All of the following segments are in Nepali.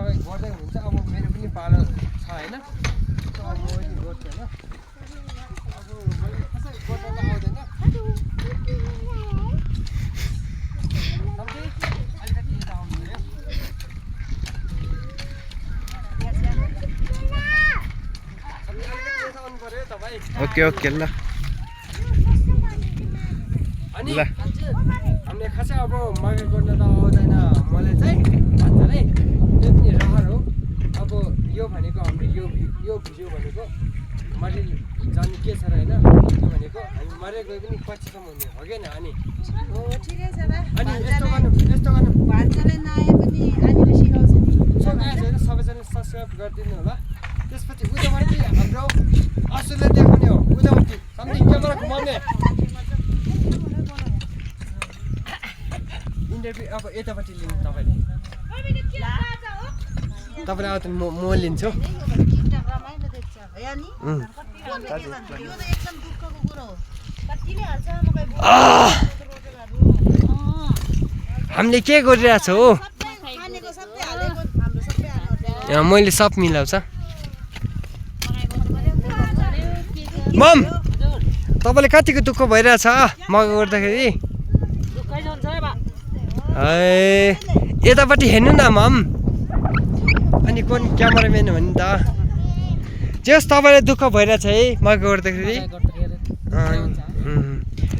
तपाईँ गर्दै हुन्छ अब मेरो पनि पालो छ होइन अब म पनि गर्छु होइन अब मैले कसै गर्न त आउँदैन अलिकति यता आउनु पर्यो तपाईँ ओके ओके ल अनि हामीले खासै अब मकै गर्न त आउँदैन मलाई चाहिँ भन्नाले त्यो पनि रहर हो अब यो भनेको हाम्रो यो भिडियो भनेको माथि जानु के छ र होइन त्यो भनेको हामी मरे गए पनि पछिसम्म हुने हो कि अनि ठिकै छ र अनि यस्तो गर्नु भान्साले नआए पनि आनीले सिकाउँछ नि सो गाइज होइन सबैजनाले सब्सक्राइब गरिदिनु होला त्यसपछि उतापट्टि हाम्रो असुरले देखाउने हो उतापट्टि सम्झिङ क्यामेरा घुमाउने इन्टरभ्यू अब यतापट्टि लिनु तपाईँले तपाईँले आउँदा म लिन्छु हामीले के गरिरहेछ हो मैले सब मिलाउँछ मम तपाईँले कतिको दुःख भइरहेछ मकै गर्दाखेरि यतापट्टि हेर्नु न मम अनि कुन क्यामेराम्यान हो नि त जे होस् तपाईँलाई दुःख भइरहेछ है मकै गर्दाखेरि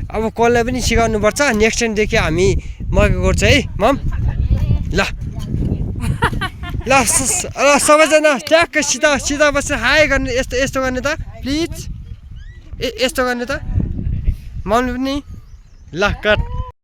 अब कसलाई पनि सिकाउनुपर्छ नेक्स्ट टाइमदेखि हामी मकै गर्छ है मम ल ल सबैजना ट्याक्क सिधा बसेर हाई गर्नु यस्तो गर्ने त प्लिज यस्तो गर्ने त मम्मी पनि ल कट